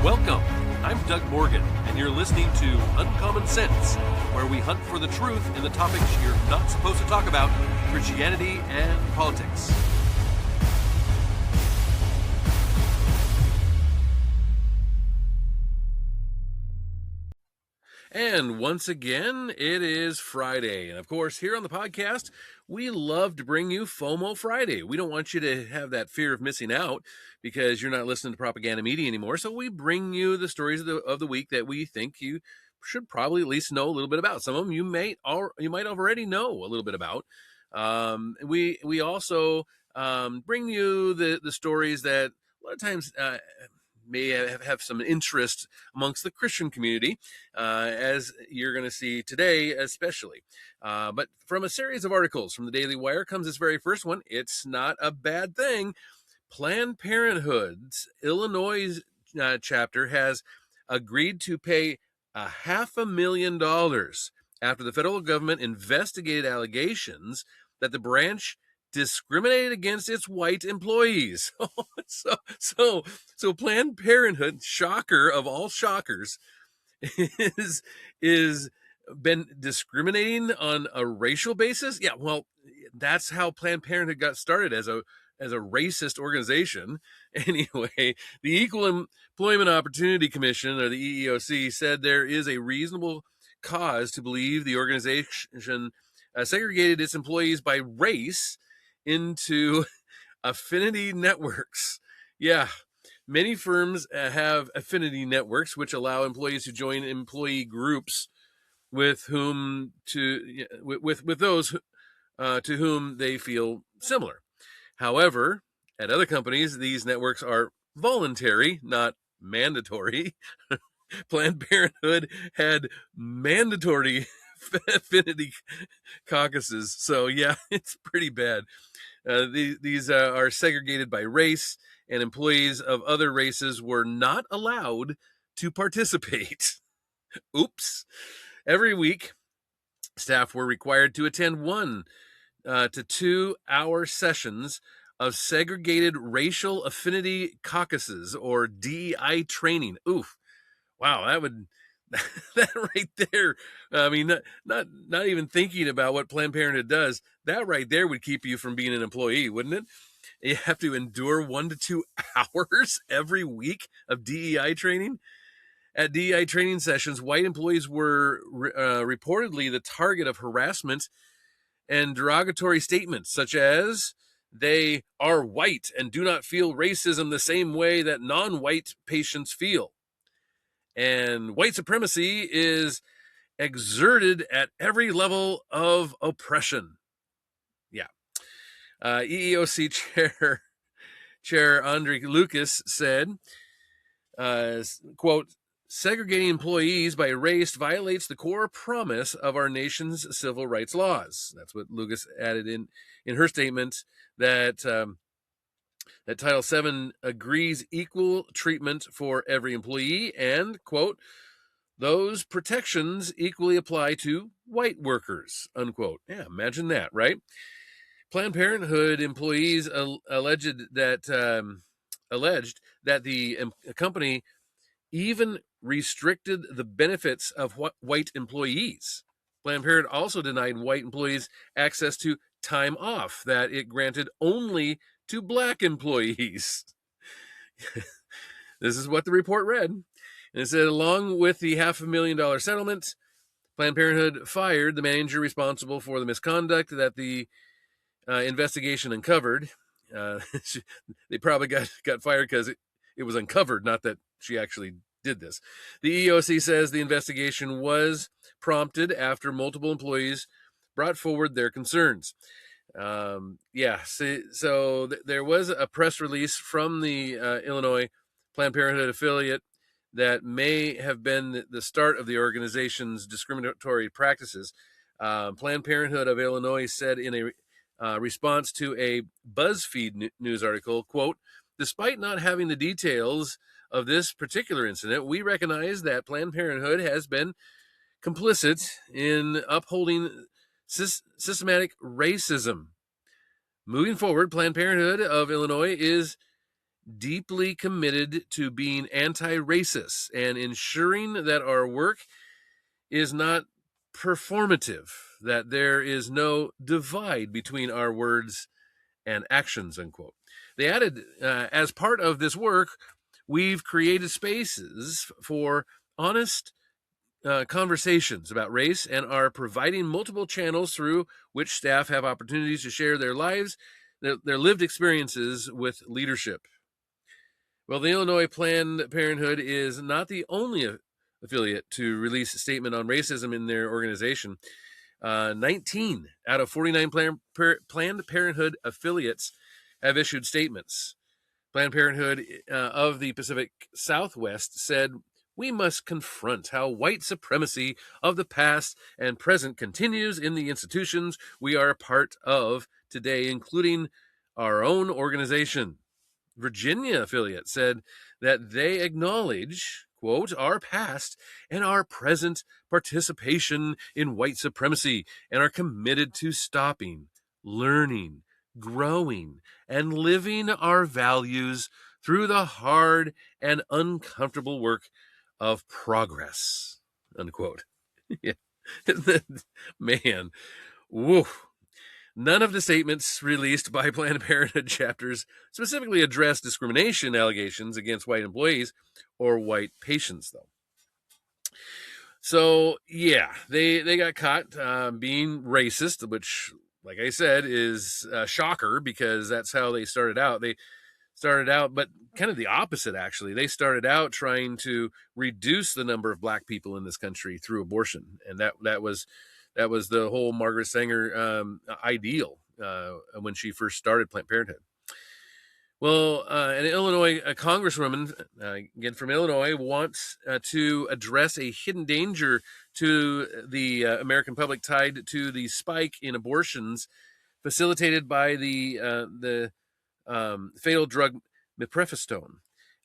Welcome. I'm Doug Morgan, and you're listening to Uncommon Sense, where we hunt for the truth in the topics you're not supposed to talk about, Christianity and politics. And once again, it is Friday. And of course, here on the podcast, we love to bring you FOMO Friday. We don't want you to have that fear of missing out because you're not listening to propaganda media anymore. So we bring you the stories of the week that we think you should probably at least know a little bit about. Some of them you might already know a little bit about. We also bring you the stories that a lot of times may have some interest amongst the Christian community, as you're going to see today especially. But from a series of articles from the Daily Wire comes this very first one. It's not a bad thing. Planned Parenthood's Illinois chapter has agreed to pay $500,000 after the federal government investigated allegations that the branch discriminated against its white employees. so Planned Parenthood, shocker of all shockers, is been discriminating on a racial basis. Yeah, well, that's how Planned Parenthood got started, as a racist organization. Anyway, the Equal Employment Opportunity Commission, or the EEOC, said there is a reasonable cause to believe the organization segregated its employees by race into affinity networks. Yeah, many firms have affinity networks, which allow employees to join employee groups with those to whom they feel similar. However, at other companies, these networks are voluntary, not mandatory. Planned Parenthood had mandatory affinity caucuses. So yeah, it's pretty bad. These are segregated by race, and employees of other races were not allowed to participate. Oops. Every week, staff were required to attend 1 to 2 hour sessions of segregated racial affinity caucuses, or DEI training. Oof. Wow, that right there. I mean, not even thinking about what Planned Parenthood does, that right there would keep you from being an employee, wouldn't it? You have to endure 1 to 2 hours every week of DEI training. At DEI training sessions, white employees were reportedly the target of harassment and derogatory statements, such as, "They are white and do not feel racism the same way that non-white patients feel," and "white supremacy is exerted at every level of oppression." Yeah. EEOC Chair Andre Lucas said, quote, "Segregating employees by race violates the core promise of our nation's civil rights laws." That's what Lucas added in her statement, that that Title VII agrees equal treatment for every employee, and, quote, "those protections equally apply to white workers," unquote. Yeah, imagine that, right? Planned Parenthood employees alleged that the company even restricted the benefits of white employees. Planned Parenthood also denied white employees access to time off that it granted only to black employees. This is what the report read. And it said, along with the $500,000 settlement, Planned Parenthood fired the manager responsible for the misconduct that the investigation uncovered. They probably got fired because it was uncovered, not that she actually did this. The EEOC says the investigation was prompted after multiple employees brought forward their concerns. So there was a press release from the Illinois Planned Parenthood affiliate that may have been the start of the organization's discriminatory practices. Planned Parenthood of Illinois said in a response to a BuzzFeed news article, quote, "Despite not having the details of this particular incident, we recognize that Planned Parenthood has been complicit in upholding systematic racism. Moving forward, Planned Parenthood of Illinois is deeply committed to being anti-racist and ensuring that our work is not performative, that there is no divide between our words and actions, unquote. They added, as part of this work, we've created spaces for honest conversations about race and are providing multiple channels through which staff have opportunities to share their lives, their lived experiences with leadership. Well, the Illinois Planned Parenthood is not the only affiliate to release a statement on racism in their organization. 19 out of 49 Planned Parenthood affiliates have issued statements. Planned Parenthood of the Pacific Southwest said, "We must confront how white supremacy of the past and present continues in the institutions we are a part of today, including our own organization." Virginia affiliate said that they acknowledge, quote, "our past and our present participation in white supremacy and are committed to stopping, learning, growing, and living our values through the hard and uncomfortable work of progress," unquote. Yeah. Man, woo. None of the statements released by Planned Parenthood chapters specifically address discrimination allegations against white employees or white patients, though. So, yeah, they got caught being racist, which, like I said, is a shocker because that's how they started out. They started out, but kind of the opposite, actually. They started out trying to reduce the number of black people in this country through abortion, and that was the whole Margaret Sanger ideal when she first started Planned Parenthood. Well, an Illinois congresswoman, again from Illinois, wants to address a hidden danger to the American public tied to the spike in abortions facilitated by the fatal drug mifepristone.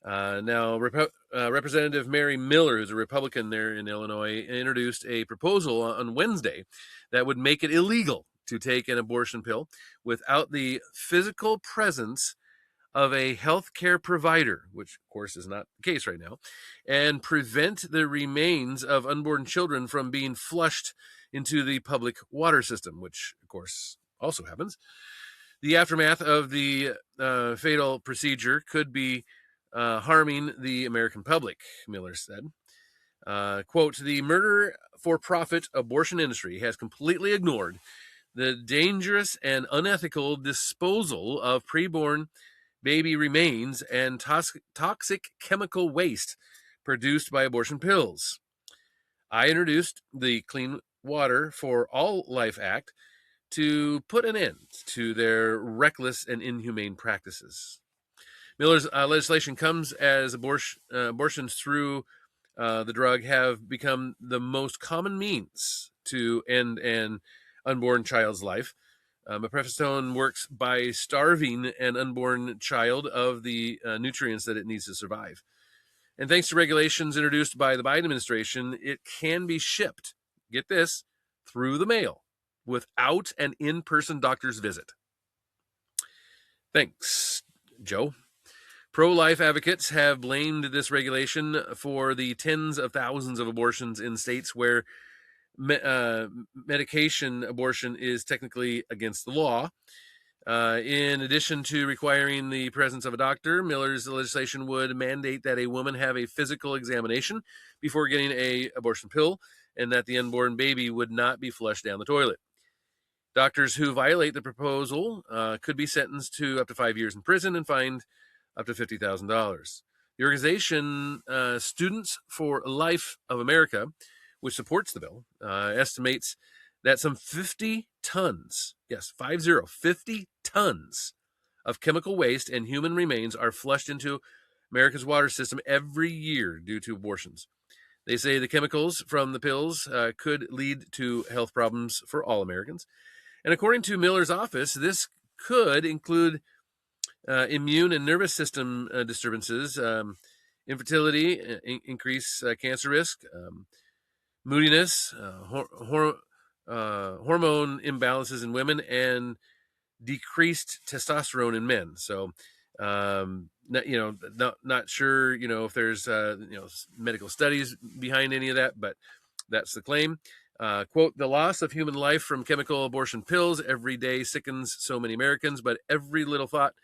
Now, Representative Mary Miller, who's a Republican there in Illinois, introduced a proposal on Wednesday that would make it illegal to take an abortion pill without the physical presence of a healthcare provider, which of course is not the case right now, and prevent the remains of unborn children from being flushed into the public water system, which of course also happens. The aftermath of the fatal procedure could be harming the American public, Miller said. Quote, "The murder-for-profit abortion industry has completely ignored the dangerous and unethical disposal of preborn baby remains and toxic chemical waste produced by abortion pills. I introduced the Clean Water for All Life Act to put an end to their reckless and inhumane practices." Miller's legislation comes as abortions through the drug have become the most common means to end an unborn child's life. Mifepristone works by starving an unborn child of the nutrients that it needs to survive. And thanks to regulations introduced by the Biden administration, it can be shipped, get this, through the mail without an in-person doctor's visit. Thanks, Joe. Pro-life advocates have blamed this regulation for the tens of thousands of abortions in states where medication abortion is technically against the law. In addition to requiring the presence of a doctor, Miller's legislation would mandate that a woman have a physical examination before getting an abortion pill, and that the unborn baby would not be flushed down the toilet. Doctors who violate the proposal could be sentenced to up to 5 years in prison and fined up to $50,000. The organization Students for Life of America, which supports the bill, estimates that some 50 tons, yes, 50 tons of chemical waste and human remains are flushed into America's water system every year due to abortions. They say the chemicals from the pills could lead to health problems for all Americans. And according to Miller's office, this could include immune and nervous system disturbances, infertility, increased cancer risk, moodiness, hormone imbalances in women, and decreased testosterone in men. So Not sure, if there's, medical studies behind any of that, but that's the claim. Quote, the loss of human life from chemical abortion pills every day sickens so many Americans, but every little thought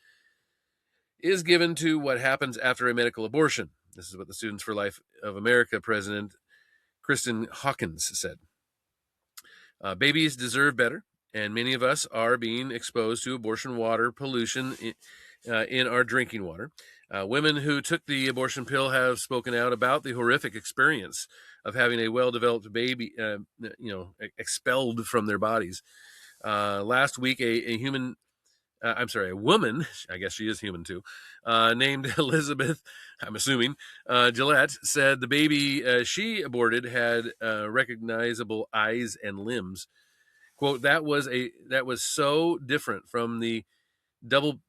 is given to what happens after a medical abortion. This is what the Students for Life of America president, Kristen Hawkins, said. Babies deserve better, and many of us are being exposed to abortion water pollution in our drinking water. Women who took the abortion pill have spoken out about the horrific experience of having a well-developed baby, expelled from their bodies. Last week, a woman, I guess she is human too, named Elizabeth, I'm assuming, Gillette, said the baby she aborted had recognizable eyes and limbs. Quote, that was so different from the double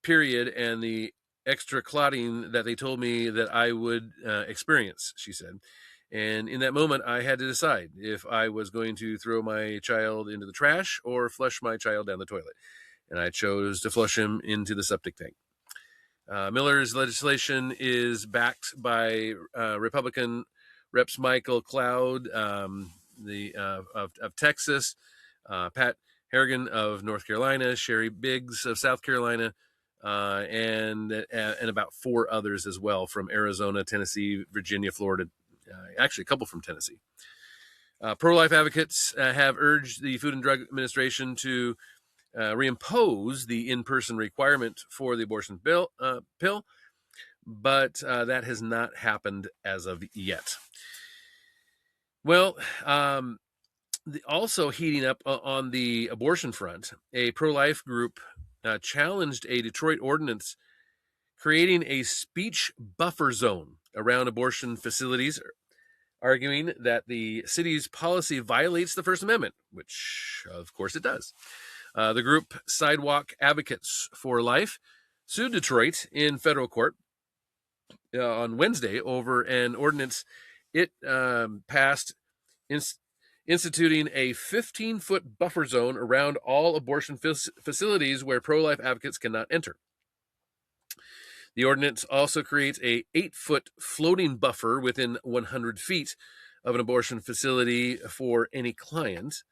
period and the extra clotting that they told me that I would experience, she said. And in that moment, I had to decide if I was going to throw my child into the trash or flush my child down the toilet. And I chose to flush him into the septic tank. Miller's legislation is backed by Republican Reps Michael Cloud of Texas, Pat Harrigan of North Carolina, Sherry Biggs of South Carolina, and about 4 others as well from Arizona, Tennessee, Virginia, Florida, actually a couple from Tennessee. Pro-life advocates have urged the Food and Drug Administration to reimpose the in-person requirement for the abortion pill, but that has not happened as of yet. Well, also heating up on the abortion front, a pro-life group challenged a Detroit ordinance creating a speech buffer zone around abortion facilities, arguing that the city's policy violates the First Amendment, which of course it does. The group Sidewalk Advocates for Life sued Detroit in federal court on Wednesday over an ordinance it passed instituting a 15-foot buffer zone around all abortion facilities where pro-life advocates cannot enter. The ordinance also creates a 8-foot floating buffer within 100 feet of an abortion facility for any client.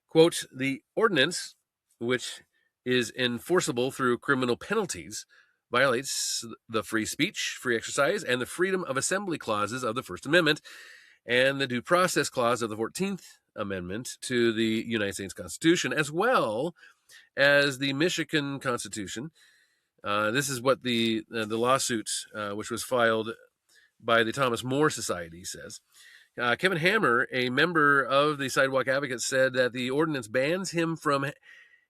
Quote, the ordinance, which is enforceable through criminal penalties, violates the free speech, free exercise, and the freedom of assembly clauses of the First Amendment and the due process clause of the 14th Amendment to the United States Constitution, as well as the Michigan Constitution. This is what the lawsuit, which was filed by the Thomas More Society, says. Kevin Hammer, a member of the Sidewalk Advocates, said that the ordinance bans him from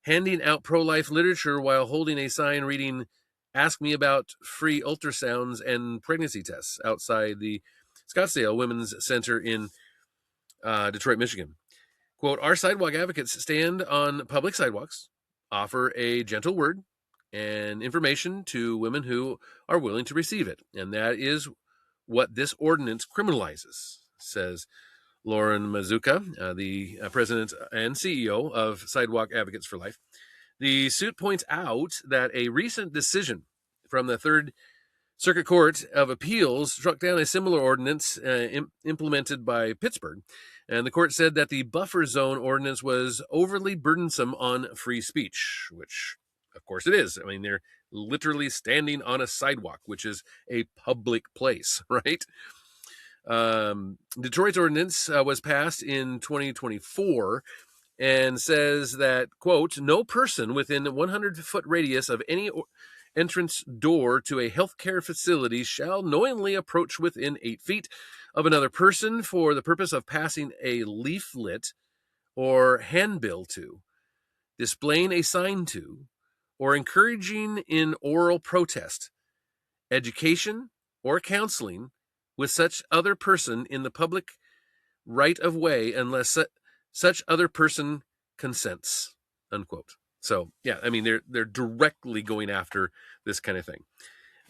handing out pro-life literature while holding a sign reading, "Ask me about free ultrasounds and pregnancy tests," outside the Scottsdale Women's Center in Detroit, Michigan. Quote, our sidewalk advocates stand on public sidewalks, offer a gentle word and information to women who are willing to receive it. And that is what this ordinance criminalizes, says Lauren Mazuka, the president and CEO of Sidewalk Advocates for Life. The suit points out that a recent decision from the Third Circuit Court of Appeals struck down a similar ordinance implemented by Pittsburgh, and the court said that the buffer zone ordinance was overly burdensome on free speech, which, of course, it is. I mean, they're literally standing on a sidewalk, which is a public place, right? Detroit's ordinance was passed in 2024 and says that, quote, no person within 100-foot radius of any entrance door to a healthcare facility shall knowingly approach within 8 feet of another person for the purpose of passing a leaflet or handbill to, displaying a sign to, or encouraging in oral protest, education, or counseling with such other person in the public right of way unless such other person consents, unquote. So, yeah, I mean, they're directly going after this kind of thing.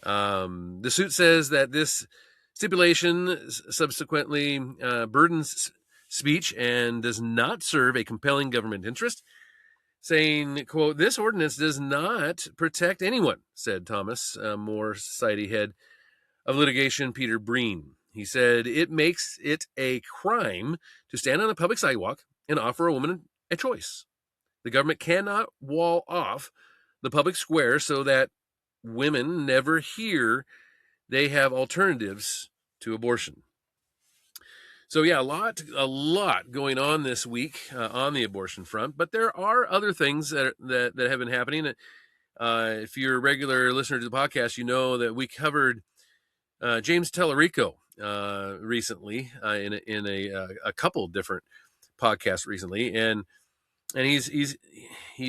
The suit says that this stipulation subsequently burdens speech and does not serve a compelling government interest. saying, quote, "This ordinance does not protect anyone," said Thomas More Society head of litigation Peter Breen. He said, "It makes it a crime to stand on a public sidewalk and offer a woman a choice. The government cannot wall off the public square so that women never hear they have alternatives to abortion." So yeah, a lot going on this week on the abortion front, but there are other things that have been happening. If you're a regular listener to the podcast, you know that we covered James Tellerico recently in a couple different podcasts recently, and he's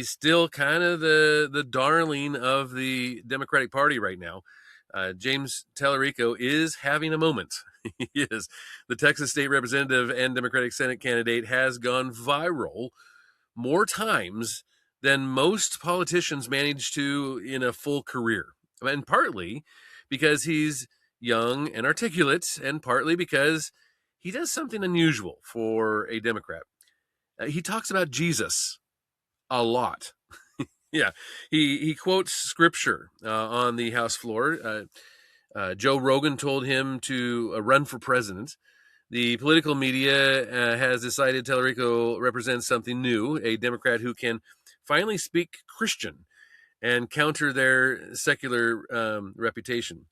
still kind of the darling of the Democratic Party right now. James Tellerico is having a moment. He is. The Texas state representative and Democratic Senate candidate has gone viral more times than most politicians manage to in a full career. And partly because he's young and articulate, and partly because he does something unusual for a Democrat. He talks about Jesus a lot. Yeah, he quotes scripture on the House floor. Joe Rogan told him to run for president. The political media has decided Tellerico represents something new, a Democrat who can finally speak Christian and counter their secular reputation.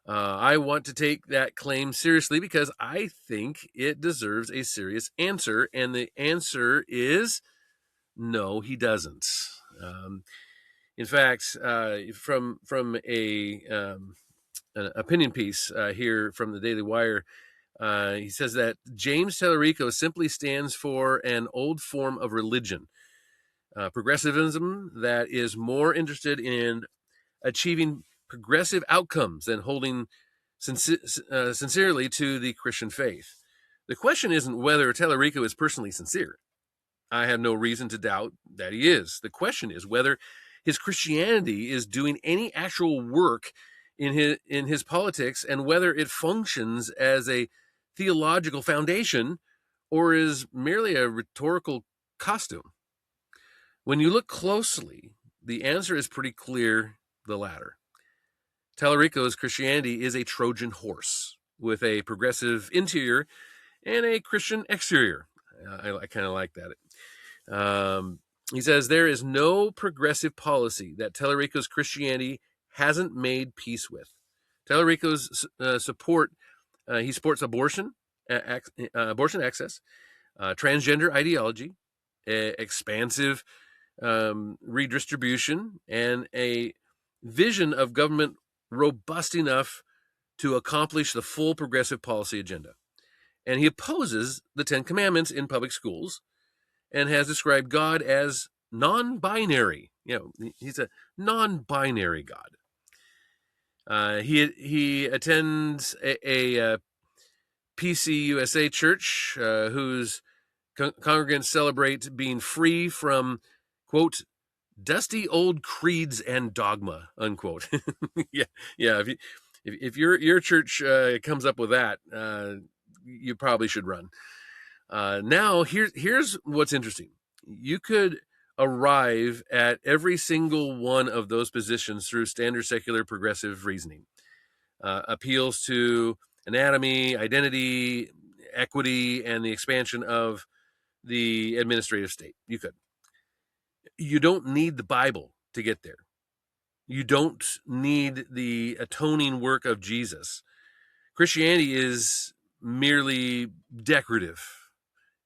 I want to take that claim seriously because I think it deserves a serious answer, and the answer is no, he doesn't. In fact, from an opinion piece here from the Daily Wire, he says that James Tellerico simply stands for an old form of religion, progressivism that is more interested in achieving progressive outcomes than holding sincerely to the Christian faith. The question isn't whether Tellerico is personally sincere. I have no reason to doubt that he is. The question is whether his Christianity is doing any actual work in his politics, and whether it functions as a theological foundation or is merely a rhetorical costume. When you look closely, the answer is pretty clear: the latter. Tellerico's Christianity is a Trojan horse with a progressive interior and a Christian exterior. I kind of like that. He says there is no progressive policy that Tellerico's Christianity hasn't made peace with. Tellerico's he supports abortion access, transgender ideology, expansive redistribution, and a vision of government robust enough to accomplish the full progressive policy agenda. And he opposes the Ten Commandments in public schools and has described God as non-binary. He's a non-binary God. He attends a PCUSA church whose congregants celebrate being free from, quote, dusty old creeds and dogma, unquote. yeah. If your church comes up with that, you probably should run. Now, here's what's interesting. You could arrive at every single one of those positions through standard secular progressive reasoning. Appeals to anatomy, identity, equity, and the expansion of the administrative state. You could. You don't need the Bible to get there. You don't need the atoning work of Jesus. Christianity is merely decorative.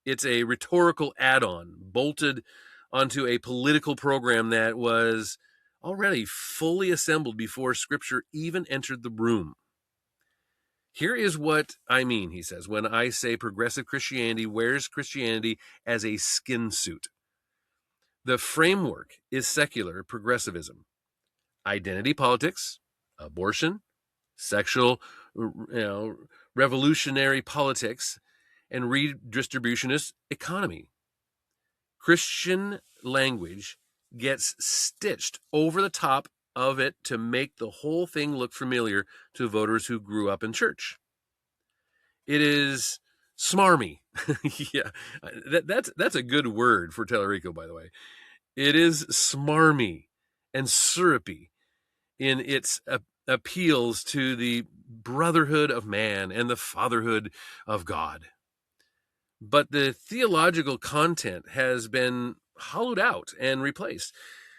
It's a rhetorical add-on bolted onto a political program that was already fully assembled before Scripture even entered the room. Here is what I mean, he says, when I say progressive Christianity wears Christianity as a skin suit. The framework is secular progressivism. Identity politics, abortion, sexual, revolutionary politics, and redistributionist economy. Christian language gets stitched over the top of it to make the whole thing look familiar to voters who grew up in church. It is Smarmy. Yeah, that's a good word for Tellurico, by the way. It is smarmy and syrupy in its appeals to the brotherhood of man and the fatherhood of God. But the theological content has been hollowed out and replaced.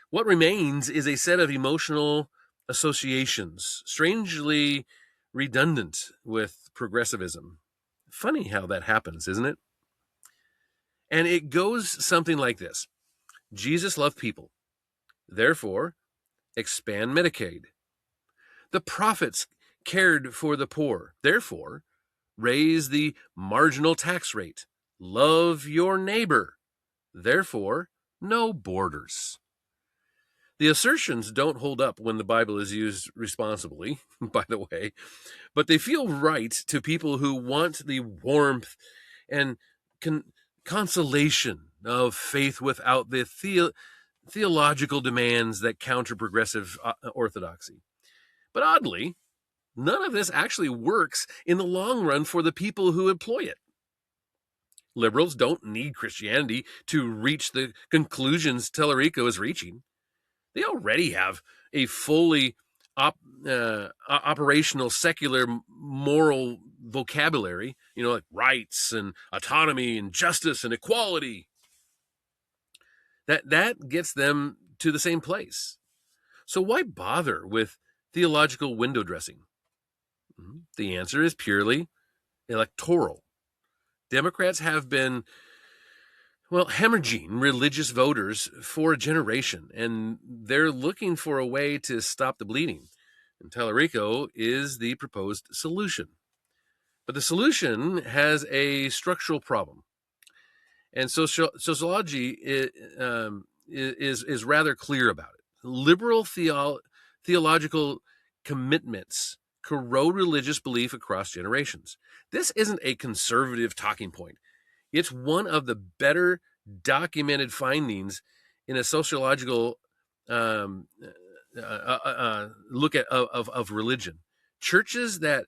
What remains is a set of emotional associations, strangely redundant with progressivism. Funny how that happens, isn't it? And it goes something like this: Jesus loved people, therefore, expand Medicaid. The prophets cared for the poor, therefore, raise the marginal tax rate. Love your neighbor, therefore, no borders. The assertions don't hold up when the Bible is used responsibly, by the way, but they feel right to people who want the warmth and consolation of faith without the theological demands that counter progressive orthodoxy. But oddly, none of this actually works in the long run for the people who employ it. Liberals don't need Christianity to reach the conclusions Tellurico is reaching. They already have a fully operational secular moral vocabulary, like rights and autonomy and justice and equality. That gets them to the same place. So why bother with theological window dressing? The answer is purely electoral. Democrats have been, hemorrhaging religious voters for a generation, and they're looking for a way to stop the bleeding. And Tellurico is the proposed solution. But the solution has a structural problem. And sociology is rather clear about it. Liberal theological commitments corrode religious belief across generations. This isn't a conservative talking point. It's one of the better documented findings in a sociological look at of religion. Churches that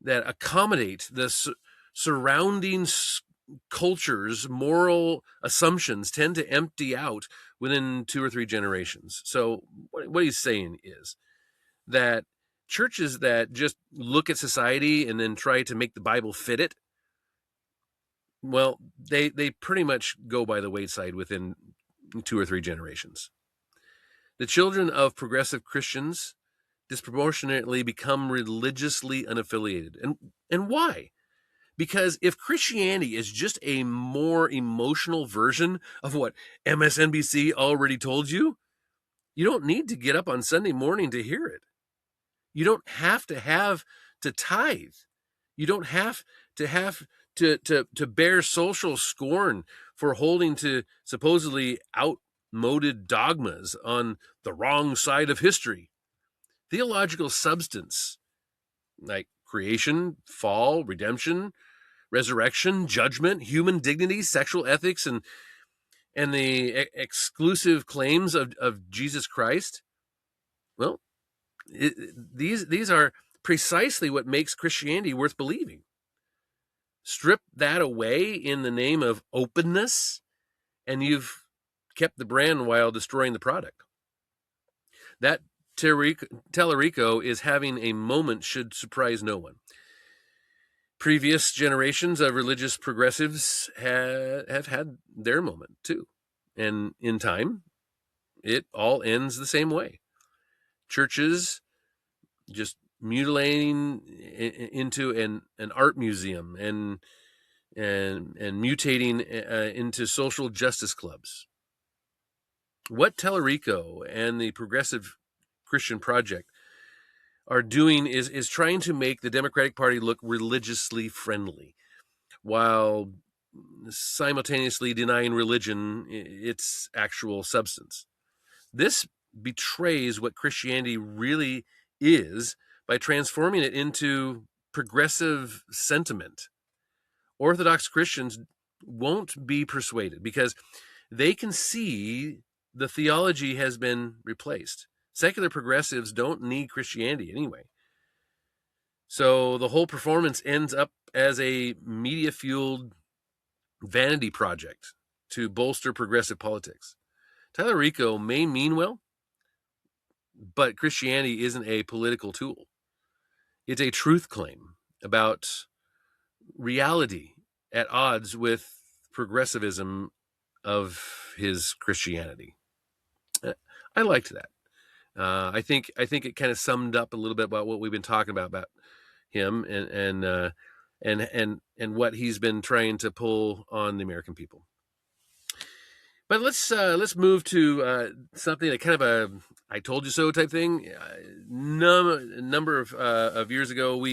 accommodate the surrounding culture's moral assumptions tend to empty out within 2 or 3 generations. So what he's saying is that churches that just look at society and then try to make the Bible fit it, they pretty much go by the wayside within 2 or 3 generations. The children of progressive Christians disproportionately become religiously unaffiliated. And why? Because if Christianity is just a more emotional version of what MSNBC already told you, you don't need to get up on Sunday morning to hear it. You don't have to tithe. You don't have to bear social scorn for holding to supposedly outmoded dogmas on the wrong side of history. Theological substance, like creation, fall, redemption, resurrection, judgment, human dignity, sexual ethics, and the exclusive claims of Jesus Christ, these are precisely what makes Christianity worth believing. Strip that away in the name of openness, and you've kept the brand while destroying the product. That Tellurico is having a moment should surprise no one. Previous generations of religious progressives have had their moment too. And in time, it all ends the same way. Churches just mutilating into an art museum and mutating into social justice clubs. What Tellurico and the Progressive Christian Project are doing is trying to make the Democratic Party look religiously friendly, while simultaneously denying religion its actual substance. This betrays what Christianity really is by transforming it into progressive sentiment. Orthodox Christians won't be persuaded because they can see the theology has been replaced. Secular progressives don't need Christianity anyway. So the whole performance ends up as a media-fueled vanity project to bolster progressive politics. Tyler Rico may mean well, but Christianity isn't a political tool. It's a truth claim about reality at odds with progressivism of his Christianity. I liked that. I think it kind of summed up a little bit about what we've been talking about him and what he's been trying to pull on the American people. But let's move to something that kind of a I told you so type thing. Number of years ago,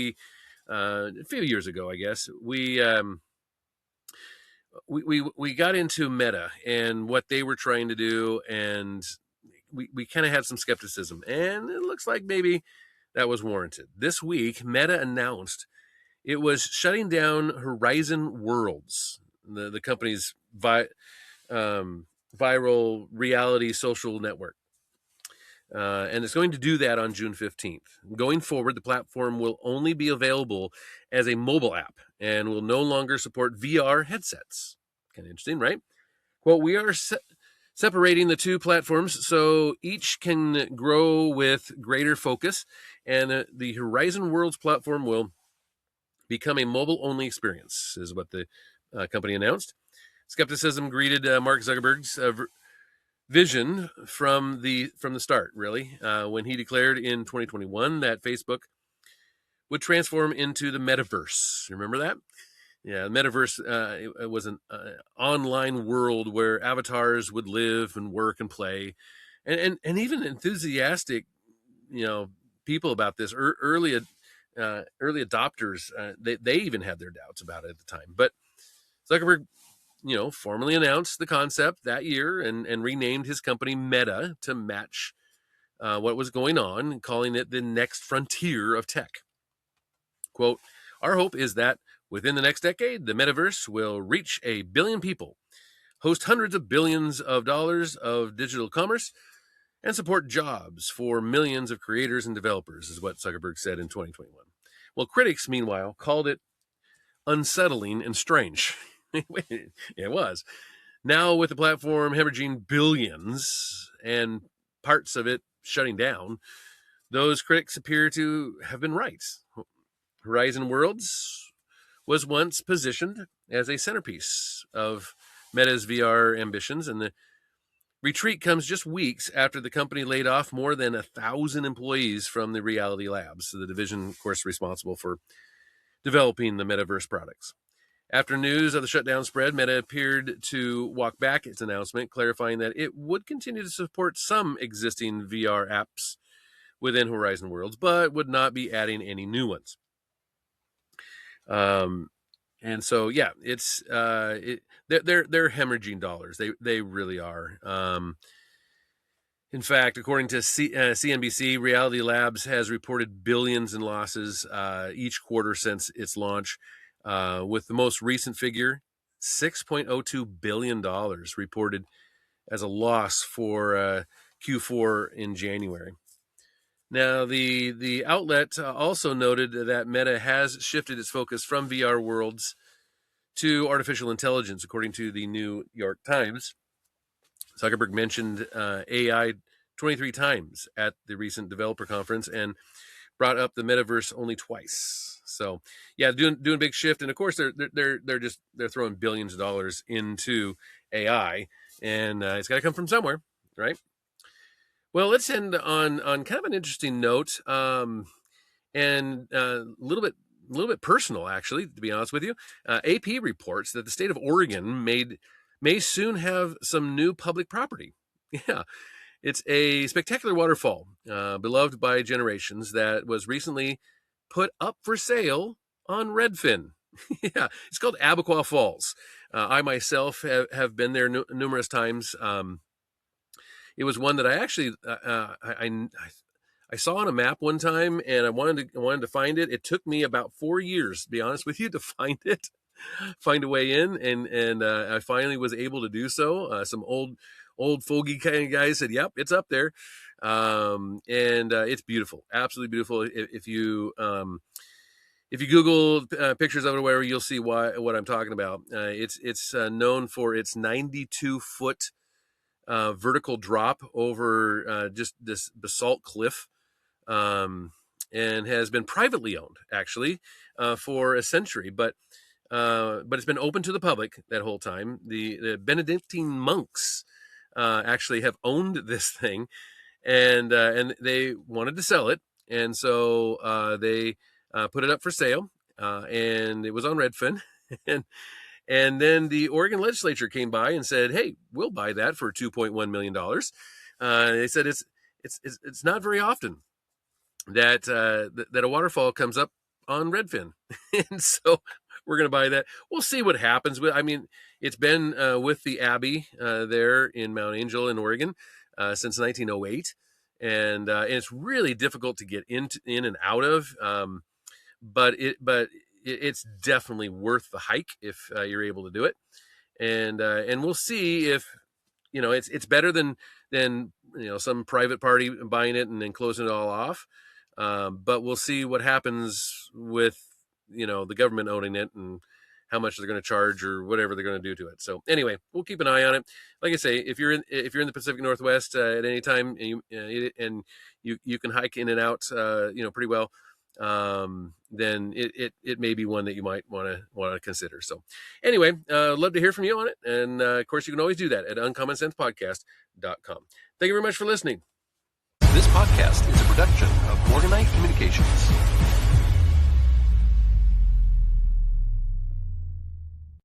a few years ago, I guess, we got into Meta and what they were trying to do, and we kind of had some skepticism, and it looks like maybe that was warranted. This week, Meta announced it was shutting down Horizon Worlds, the company's viral reality social network. And it's going to do that on June 15th. Going forward, the platform will only be available as a mobile app and will no longer support VR headsets. Kind of interesting, right? Well, we are separating the two platforms so each can grow with greater focus, and the Horizon Worlds platform will become a mobile-only experience, is what the company announced. Skepticism greeted Mark Zuckerberg's vision from the start, really, when he declared in 2021 that Facebook would transform into the metaverse. Remember that? Yeah, the metaverse it was an online world where avatars would live and work and play, and even enthusiastic, people about this early adopters. They even had their doubts about it at the time, but Zuckerberg, formally announced the concept that year and renamed his company Meta to match what was going on, calling it the next frontier of tech. Quote, our hope is that within the next decade, the metaverse will reach 1 billion people, host hundreds of billions of dollars of digital commerce, and support jobs for millions of creators and developers, is what Zuckerberg said in 2021. Well, critics, meanwhile, called it unsettling and strange. It was. Now, with the platform hemorrhaging billions and parts of it shutting down, those critics appear to have been right. Horizon Worlds was once positioned as a centerpiece of Meta's VR ambitions, and the retreat comes just weeks after the company laid off more than 1,000 employees from the Reality Labs, the division, of course, responsible for developing the metaverse products. After news of the shutdown spread, Meta appeared to walk back its announcement, clarifying that it would continue to support some existing VR apps within Horizon Worlds, but would not be adding any new ones. And so, yeah, it's they're hemorrhaging dollars. They really are. In fact, according to CNBC, Reality Labs has reported billions in losses each quarter since its launch, with the most recent figure, $6.02 billion reported as a loss for Q4 in January. Now, the outlet also noted that Meta has shifted its focus from VR worlds to artificial intelligence, according to the New York Times. Zuckerberg mentioned AI 23 times at the recent developer conference and brought up the metaverse only twice. So, yeah, doing a big shift, and of course they're throwing billions of dollars into AI, and it's got to come from somewhere, right? Well, let's end on kind of an interesting note, and a little bit personal, actually, to be honest with you. AP reports that the state of Oregon may soon have some new public property. Yeah, it's a spectacular waterfall, beloved by generations, that was recently put up for sale on Redfin. Yeah, it's called Abaquah Falls. I myself have been there numerous times. It was one that I actually I saw on a map one time, and I wanted to find it. It took me about 4 years, to be honest with you, to find it, find a way in, and I finally was able to do so. Some old fogey kind of guys said, "Yep, it's up there," and it's beautiful, absolutely beautiful. If you if you Google pictures of it or whatever, you'll see what I'm talking about. It's known for its 92-foot vertical drop over just this basalt cliff, and has been privately owned actually for a century, but it's been open to the public that whole time. The Benedictine monks actually have owned this thing, and they wanted to sell it, and so they put it up for sale, and it was on Redfin, and then the Oregon legislature came by and said, "Hey, we'll buy that for $2.1 million." They said it's not very often that that a waterfall comes up on Redfin, and so we're going to buy that. We'll see what happens. I mean, it's been with the Abbey there in Mount Angel in Oregon since 1908, and it's really difficult to get in and out of. But it's definitely worth the hike if you're able to do it, and we'll see if it's better than some private party buying it and then closing it all off. But we'll see what happens with the government owning it and how much they're going to charge or whatever they're going to do to it. So anyway, we'll keep an eye on it. Like I say, if you're in the Pacific Northwest at any time, and you can hike in and out pretty well, then it may be one that you might want to consider. So anyway, love to hear from you on it, and of course you can always do that at uncommonsensepodcast.com. Thank you very much for listening. This podcast is a production of Morganite Communications.